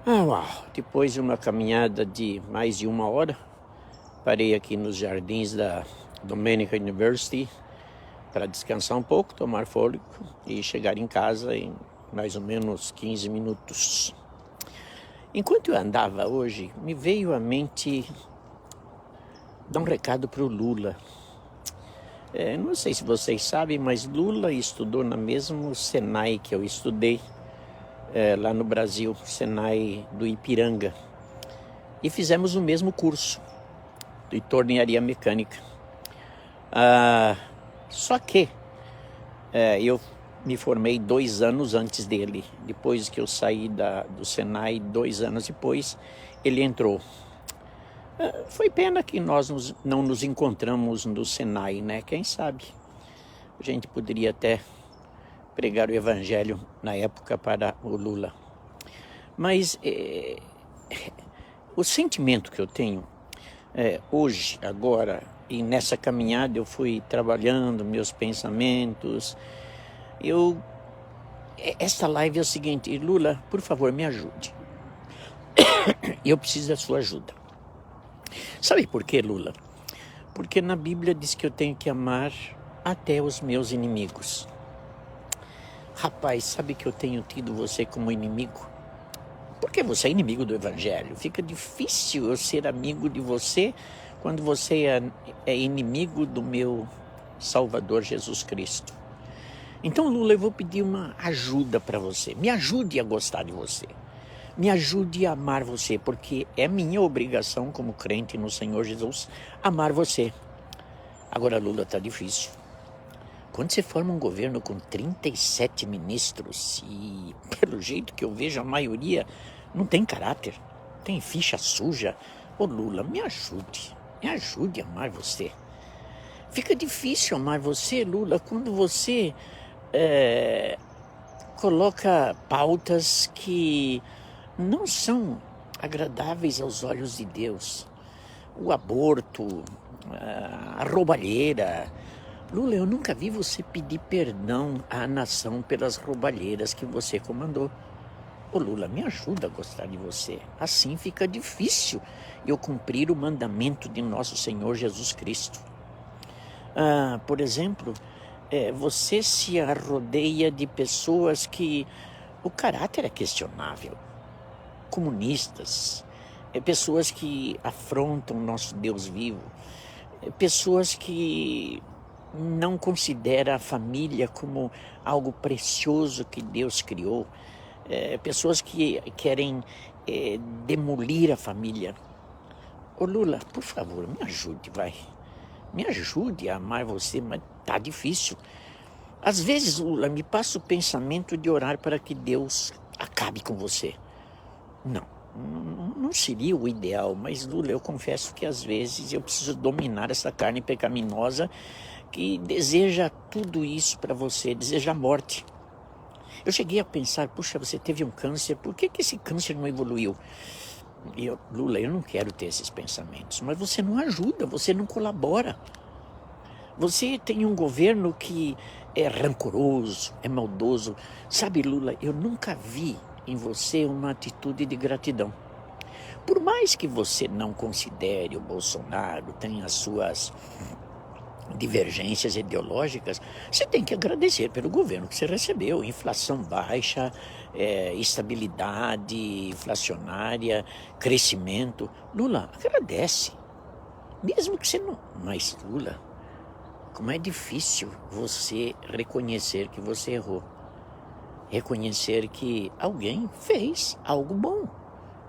Uau! Depois de uma caminhada de mais de 1 hora, parei aqui nos jardins da Dominica University para descansar um pouco, tomar fôlego e chegar em casa em mais ou menos 15 minutos. Enquanto eu andava hoje, me veio à mente dar um recado para o Lula. Não sei se vocês sabem, mas Lula estudou no mesmo Senai que eu estudei lá no Brasil, Senai do Ipiranga. E fizemos o mesmo curso de tornearia mecânica. Só que eu me formei 2 anos antes dele. Depois que eu saí do Senai, 2 anos depois, ele entrou. Foi pena que nós não nos encontramos no Senai, né? Quem sabe? A gente poderia até pregar o evangelho na época para o Lula. Mas o sentimento que eu tenho hoje, agora, e nessa caminhada eu fui trabalhando meus pensamentos. Esta live é o seguinte: Lula, por favor, me ajude. Eu preciso da sua ajuda. Sabe por quê, Lula? Porque na Bíblia diz que eu tenho que amar até os meus inimigos. Rapaz, sabe que eu tenho tido você como inimigo? Porque você é inimigo do Evangelho. Fica difícil eu ser amigo de você quando você é inimigo do meu Salvador Jesus Cristo. Então, Lula, eu vou pedir uma ajuda para você. Me ajude a gostar de você. Me ajude a amar você, porque é minha obrigação como crente no Senhor Jesus amar você. Agora, Lula, tá difícil. Quando você forma um governo com 37 ministros e, pelo jeito que eu vejo, a maioria não tem caráter, tem ficha suja. Ô Lula, me ajude a amar você. Fica difícil amar você, Lula, quando você coloca pautas que não são agradáveis aos olhos de Deus. O aborto, a roubalheira. Lula, eu nunca vi você pedir perdão à nação pelas roubalheiras que você comandou. Ô Lula, me ajuda a gostar de você. Assim fica difícil eu cumprir o mandamento de nosso Senhor Jesus Cristo. Por exemplo, você se arrodeia de pessoas que o caráter é questionável. Comunistas, pessoas que afrontam nosso Deus vivo, pessoas que não consideram a família como algo precioso que Deus criou, pessoas que querem demolir a família. Ô Lula, por favor, me ajude, vai. Me ajude a amar você, mas tá difícil. Às vezes, Lula, me passa o pensamento de orar para que Deus acabe com você. Não seria o ideal, mas Lula, eu confesso que às vezes eu preciso dominar essa carne pecaminosa que deseja tudo isso para você, deseja a morte. Eu cheguei a pensar, puxa, você teve um câncer, por que esse câncer não evoluiu? Lula, eu não quero ter esses pensamentos, mas você não ajuda, você não colabora. Você tem um governo que é rancoroso, é maldoso. Sabe, Lula, eu nunca vi em você uma atitude de gratidão. Por mais que você não considere o Bolsonaro, tenha as suas divergências ideológicas, você tem que agradecer pelo governo que você recebeu. Inflação baixa, estabilidade inflacionária, crescimento. Lula, agradece. Mesmo que você não... Mas, Lula, como é difícil você reconhecer que você errou. Reconhecer que alguém fez algo bom.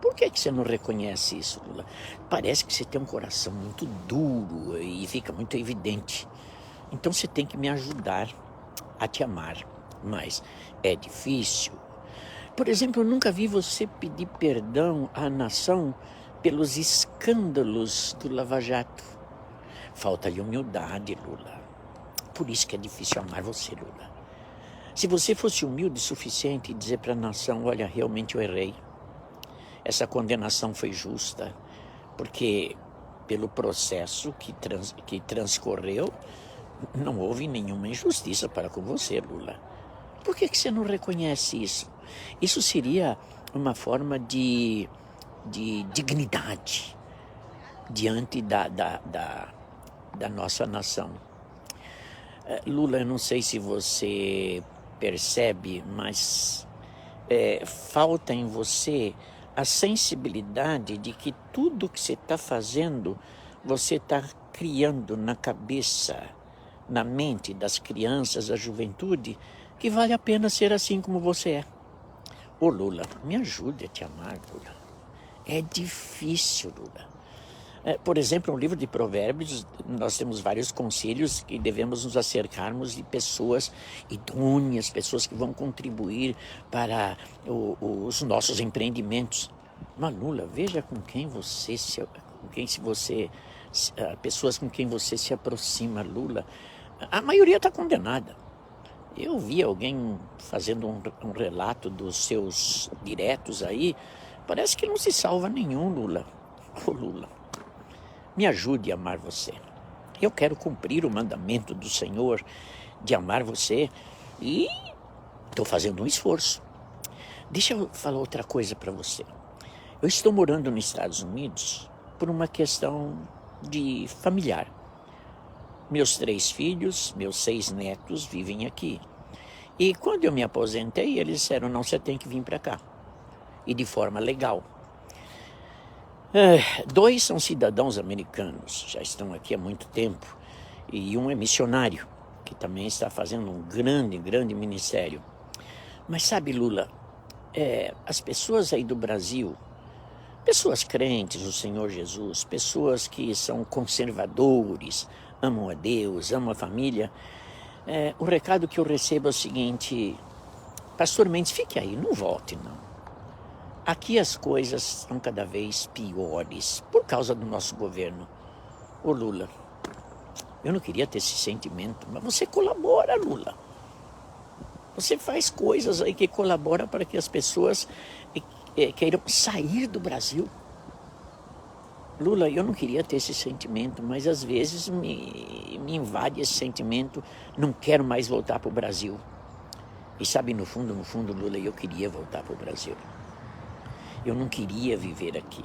Por que você não reconhece isso, Lula? Parece que você tem um coração muito duro e fica muito evidente. Então você tem que me ajudar a te amar. Mas é difícil. Por exemplo, eu nunca vi você pedir perdão à nação pelos escândalos do Lava Jato. Falta-lhe humildade, Lula. Por isso que é difícil amar você, Lula. Se você fosse humilde o suficiente e dizer para a nação, olha, realmente eu errei. Essa condenação foi justa, porque pelo processo que transcorreu, não houve nenhuma injustiça para com você, Lula. Por que você não reconhece isso? Isso seria uma forma de dignidade diante da nossa nação. Lula, eu não sei se você percebe, mas falta em você a sensibilidade de que tudo que você está fazendo, você está criando na cabeça, na mente das crianças, da juventude, que vale a pena ser assim como você é. Ô Lula, me ajude a te amar, Lula. É difícil, Lula. Por exemplo, no livro de Provérbios, nós temos vários conselhos que devemos nos acercarmos de pessoas idôneas, pessoas que vão contribuir para os nossos empreendimentos. Mas Lula, veja com quem você pessoas com quem você se aproxima, Lula. A maioria está condenada. Eu vi alguém fazendo um relato dos seus diretos aí, parece que não se salva nenhum, Lula. Ô Lula, me ajude a amar você. Eu quero cumprir o mandamento do Senhor de amar você e estou fazendo um esforço. Deixa eu falar outra coisa para você. Eu estou morando nos Estados Unidos por uma questão de familiar. Meus 3 filhos, meus 6 netos vivem aqui. E quando eu me aposentei, eles disseram, não, você tem que vir para cá. E de forma legal. 2 são cidadãos americanos, já estão aqui há muito tempo. E um é missionário, que também está fazendo um grande ministério. Mas sabe, Lula, as pessoas aí do Brasil, pessoas crentes no Senhor Jesus, pessoas que são conservadores, amam a Deus, amam a família, o recado que eu recebo é o seguinte: Pastor Mendes, fique aí, não volte não. Aqui as coisas são cada vez piores por causa do nosso governo. Ô Lula, eu não queria ter esse sentimento, mas você colabora, Lula. Você faz coisas aí que colaboram para que as pessoas queiram sair do Brasil. Lula, eu não queria ter esse sentimento, mas às vezes me invade esse sentimento, não quero mais voltar para o Brasil. E sabe, no fundo, Lula, eu queria voltar para o Brasil. Eu não queria viver aqui.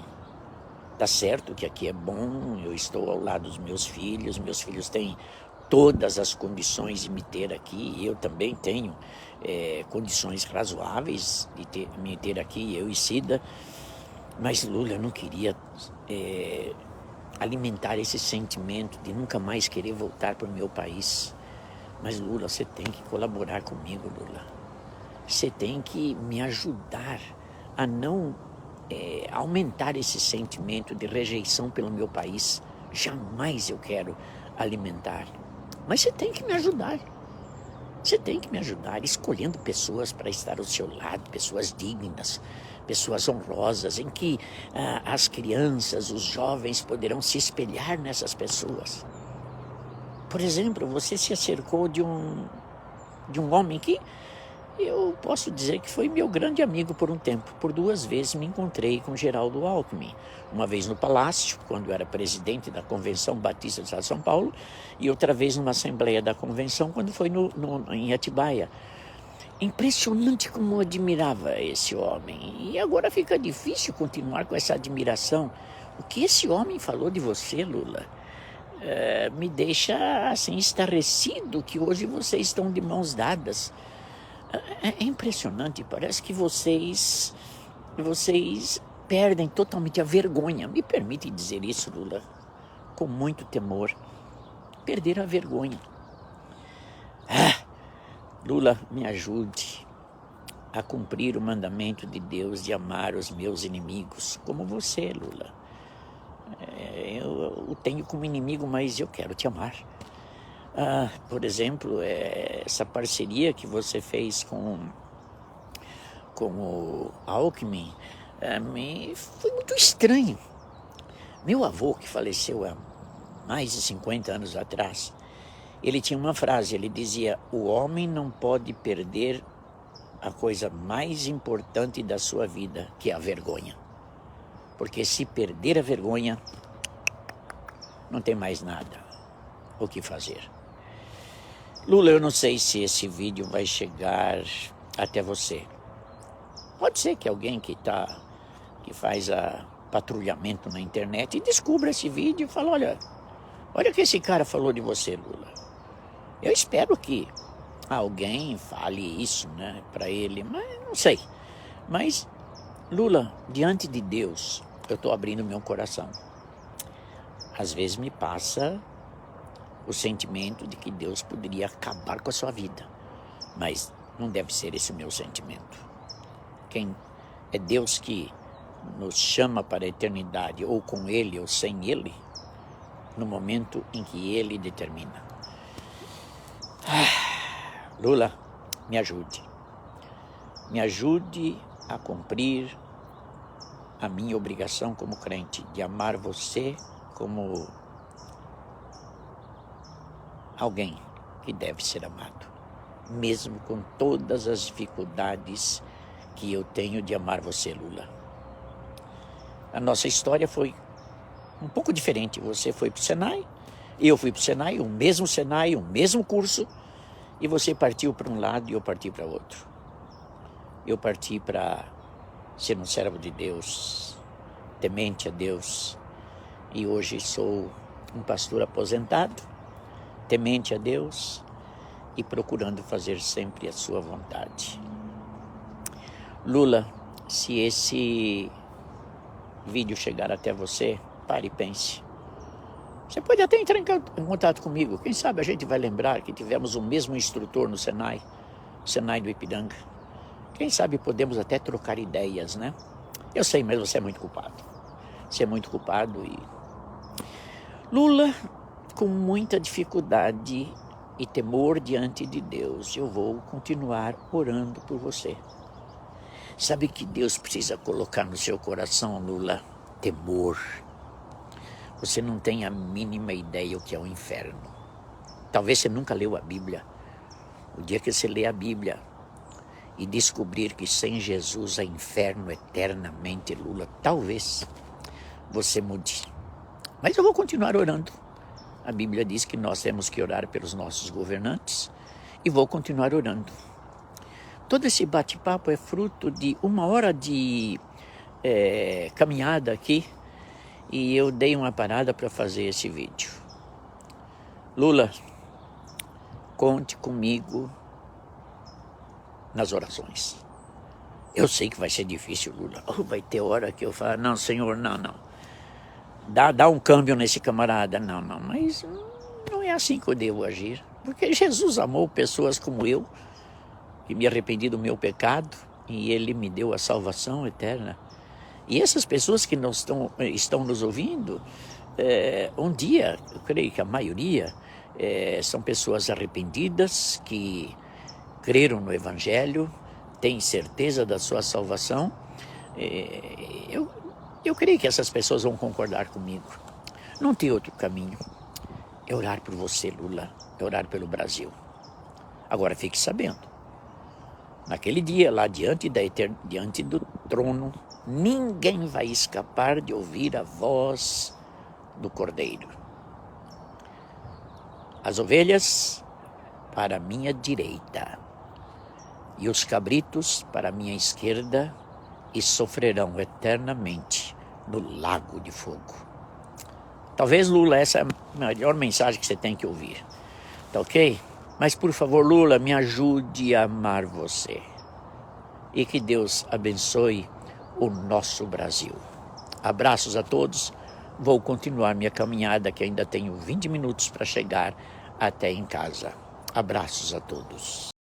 Tá certo que aqui é bom, eu estou ao lado dos meus filhos têm todas as condições de me ter aqui, eu também tenho condições razoáveis de me ter aqui, eu e Cida. Mas Lula, eu não queria alimentar esse sentimento de nunca mais querer voltar para o meu país. Mas Lula, você tem que colaborar comigo, Lula. Você tem que me ajudar a não aumentar esse sentimento de rejeição pelo meu país. Jamais eu quero alimentar. Mas você tem que me ajudar. Você tem que me ajudar escolhendo pessoas para estar ao seu lado, pessoas dignas, pessoas honrosas, em que as crianças, os jovens poderão se espelhar nessas pessoas. Por exemplo, você se acercou de um homem que eu posso dizer que foi meu grande amigo por um tempo. Por 2 vezes me encontrei com Geraldo Alckmin. Uma vez no Palácio, quando eu era presidente da Convenção Batista do Estado de São Paulo, e outra vez numa Assembleia da Convenção, quando foi em Atibaia. Impressionante como eu admirava esse homem. E agora fica difícil continuar com essa admiração. O que esse homem falou de você, Lula, me deixa assim estarrecido que hoje vocês estão de mãos dadas. É impressionante, parece que vocês perdem totalmente a vergonha. Me permite dizer isso, Lula, com muito temor. Perder a vergonha. Lula, me ajude a cumprir o mandamento de Deus de amar os meus inimigos, como você, Lula. Eu o tenho como inimigo, mas eu quero te amar. Por exemplo, essa parceria que você fez com o Alckmin foi muito estranho. Meu avô, que faleceu há mais de 50 anos atrás, ele tinha uma frase, ele dizia: o homem não pode perder a coisa mais importante da sua vida, que é a vergonha. Porque se perder a vergonha, não tem mais nada o que fazer. Lula, eu não sei se esse vídeo vai chegar até você. Pode ser que alguém que faz patrulhamento na internet e descubra esse vídeo e fala, olha o que esse cara falou de você, Lula. Eu espero que alguém fale isso, né, para ele, mas não sei. Mas, Lula, diante de Deus, eu estou abrindo meu coração. Às vezes me passa o sentimento de que Deus poderia acabar com a sua vida, mas não deve ser esse meu sentimento. Quem é Deus que nos chama para a eternidade, ou com Ele ou sem Ele, no momento em que Ele determina. Lula, me ajude. Me ajude a cumprir a minha obrigação como crente, de amar você como alguém que deve ser amado, mesmo com todas as dificuldades que eu tenho de amar você, Lula. A nossa história foi um pouco diferente. Você foi para o Senai, eu fui para o Senai, o mesmo curso, e você partiu para um lado e eu parti para outro. Eu parti para ser um servo de Deus, temente a Deus, e hoje sou um pastor aposentado, temente a Deus e procurando fazer sempre a sua vontade. Lula, se esse vídeo chegar até você, pare e pense. Você pode até entrar em contato comigo. Quem sabe a gente vai lembrar que tivemos o mesmo instrutor no Senai, o Senai do Ipiranga. Quem sabe podemos até trocar ideias, né? Eu sei, mas você é muito culpado. Você é muito culpado e... Lula, com muita dificuldade e temor diante de Deus, eu vou continuar orando por você. Sabe que Deus precisa colocar no seu coração, Lula? Temor. Você não tem a mínima ideia o que é o inferno. Talvez você nunca leu a Bíblia. O dia que você lê a Bíblia e descobrir que sem Jesus é inferno eternamente, Lula, talvez você mude. Mas eu vou continuar orando. A Bíblia diz que nós temos que orar pelos nossos governantes e vou continuar orando. Todo esse bate-papo é fruto de 1 hora de caminhada aqui e eu dei uma parada para fazer esse vídeo. Lula, conte comigo nas orações. Eu sei que vai ser difícil, Lula. Vai ter hora que eu falo, não, Senhor, não. Dá um câmbio nesse camarada. Não, mas não é assim que eu devo agir. Porque Jesus amou pessoas como eu, que me arrependi do meu pecado, e Ele me deu a salvação eterna. E essas pessoas que estão nos ouvindo, um dia, eu creio que a maioria, são pessoas arrependidas, que creram no Evangelho, têm certeza da sua salvação. Eu creio que essas pessoas vão concordar comigo. Não tem outro caminho. É orar por você, Lula. É orar pelo Brasil. Agora fique sabendo. Naquele dia, lá diante do trono, ninguém vai escapar de ouvir a voz do Cordeiro. As ovelhas para a minha direita e os cabritos para a minha esquerda, e sofrerão eternamente no lago de fogo. Talvez, Lula, essa é a melhor mensagem que você tem que ouvir. Tá ok? Mas, por favor, Lula, me ajude a amar você. E que Deus abençoe o nosso Brasil. Abraços a todos. Vou continuar minha caminhada, que ainda tenho 20 minutos para chegar até em casa. Abraços a todos.